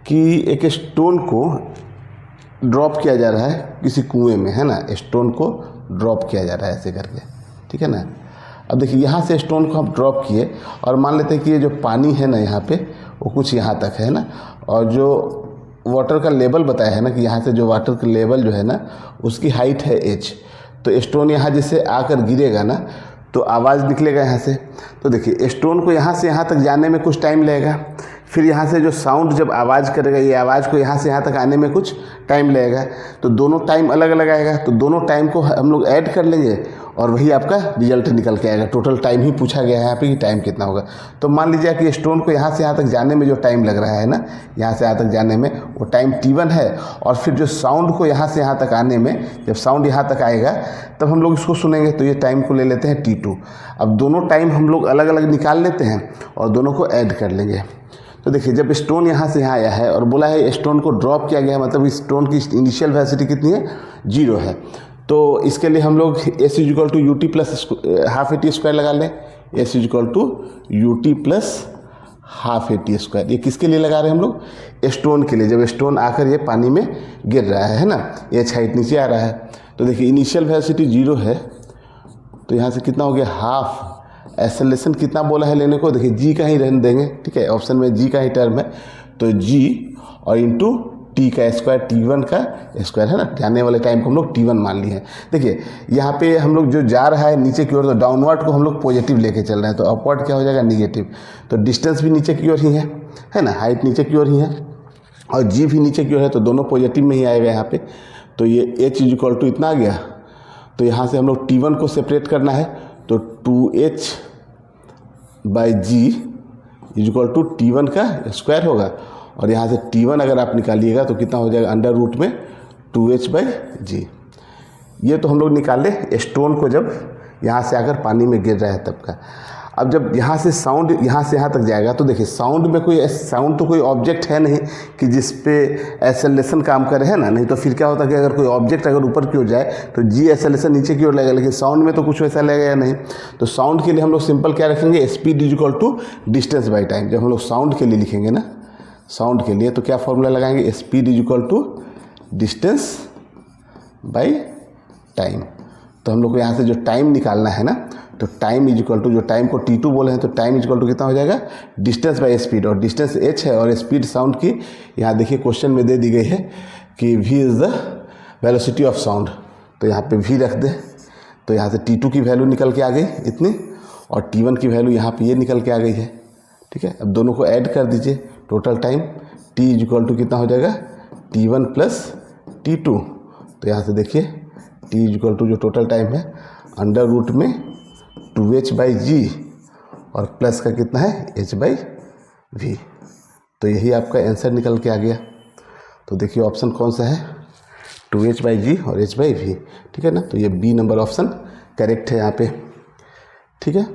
कि एक स्टोन को ड्रॉप किया जा रहा है किसी कुएं में, है ना। स्टोन को ड्रॉप किया जा रहा है ऐसे करके, ठीक है ना। अब देखिए यहाँ से स्टोन को हम ड्रॉप किए और मान लेते हैं कि ये जो पानी है ना यहाँ पे वो कुछ यहाँ तक है ना, और जो वाटर का लेवल बताया है ना कि यहाँ से जो वाटर का लेवल जो है ना उसकी हाइट है h। तो स्टोन यहाँ जैसे आकर गिरेगा ना तो आवाज़ निकलेगा यहाँ से। तो देखिए स्टोन को यहाँ से यहाँ तक जाने में कुछ टाइम लगेगा, फिर यहाँ से जो साउंड जब आवाज़ करेगा ये आवाज़ को यहाँ से यहाँ तक आने में कुछ टाइम लगेगा। तो दोनों टाइम अलग अलग आएगा, तो दोनों टाइम को हम लोग ऐड कर लेंगे और वही आपका रिजल्ट निकल के आएगा। टोटल टाइम ही पूछा गया है यहाँ पे कि टाइम कितना होगा। तो मान लीजिए कि स्टोन को यहाँ से यहाँ तक जाने में जो टाइम लग रहा है ना, यहाँ से यहाँ तक जाने में वो टाइम t1 है, और फिर जो साउंड को यहाँ से यहाँ तक आने में, जब साउंड यहाँ तक आएगा तब हम लोग इसको सुनेंगे, तो ये टाइम को ले लेते हैं t2। अब दोनों टाइम हम लोग अलग अलग निकाल लेते हैं और दोनों को ऐड कर लेंगे। तो देखिए जब स्टोन यहाँ से यहाँ आया है और बोला है स्टोन को ड्रॉप किया गया है, मतलब स्टोन की इनिशियल वेलोसिटी कितनी है, 0 है। तो इसके लिए हम लोग s equal to ut plus half a t square लगा लें। s equal to ut plus half a t square, ये किसके लिए लगा रहे हैं हम लोग, स्टोन के लिए। जब स्टोन आकर ये पानी में गिर रहा है ना, h हाइट नीचे आ रहा है। तो देखिए इनिशियल वेलोसिटी 0 है, तो यहाँ से कितना हो गया, हाफ। एक्सेलरेशन कितना बोला है लेने को, देखिए g का ही रहने देंगे, ठीक है। ऑप्शन में g का ही टर्म है, तो g और इंटू t का स्क्वायर, t1 का स्क्वायर, है ना। जाने वाले टाइम को हम लोग t1 मान लिए हैं। देखिए यहाँ पे हम लोग जो जा रहा है नीचे की ओर, तो डाउनवर्ड को हम लोग पॉजिटिव लेके चल रहे हैं, तो अपवर्ड क्या हो जाएगा, निगेटिव। तो डिस्टेंस भी नीचे की ओर ही है ना, हाइट नीचे की ओर ही है और g भी नीचे की ओर है, तो दोनों पॉजिटिव में ही आएगा यहाँ पे। तो ये h इक्वल टू इतना आ गया। तो यहाँ से हम लोग t1 को सेपरेट करना है, तो 2h by ji equal to t1 का स्क्वायर होगा, और यहाँ से t1 अगर आप निकालिएगा तो कितना हो जाएगा, अंडर रूट में 2h बाई जी। ये तो हम लोग निकाले स्टोन को जब यहाँ से आकर पानी में गिर रहा है तब का। अब जब यहाँ से साउंड यहाँ से यहाँ तक जाएगा, तो देखिए साउंड में साउंड तो कोई ऑब्जेक्ट है नहीं कि जिस पे एक्सेलरेशन काम करे, है ना। नहीं तो फिर क्या होता है कि अगर कोई ऑब्जेक्ट अगर ऊपर की ओर जाए तो जी एक्सेलरेशन नीचे की ओर लगेगा, लेकिन साउंड में तो कुछ वैसा लगेगा नहीं। तो साउंड के लिए हम लोग सिंपल क्या रखेंगे, speed is equal to distance by time. जब हम लोग साउंड के लिए लिखेंगे ना, साउंड के लिए, तो क्या फॉर्मूला लगाएंगे, speed is equal to distance by time. तो हम लोग को यहाँ से जो टाइम निकालना है ना, तो टाइम इज इक्वल टू, जो टाइम को t2 बोले हैं, तो टाइम इज इक्वल टू कितना हो जाएगा, डिस्टेंस बाई स्पीड, और डिस्टेंस h है और स्पीड साउंड की यहाँ देखिए क्वेश्चन में दे दी गई है कि v is the velocity of sound. तो यहाँ पे v रख दे, तो यहाँ से t2 की वैल्यू निकल के आ गई इतनी, और t1 की वैल्यू यहाँ पे ये निकल के आ गई है, ठीक है। अब दोनों को ऐड कर दीजिए, total time t is equal to कितना हो जाएगा, t1 प्लस t2। तो यहाँ से देखिए t इज इक्वल टू जो टोटल टाइम है अंडर रूट में 2h बाई जी, और प्लस का कितना है, h बाई वी। तो यही आपका आंसर निकल के आ गया। तो देखिए ऑप्शन कौन सा है, 2h बाई जी और h बाई वी, ठीक है ना। तो ये बी नंबर ऑप्शन करेक्ट है यहाँ पे, ठीक है।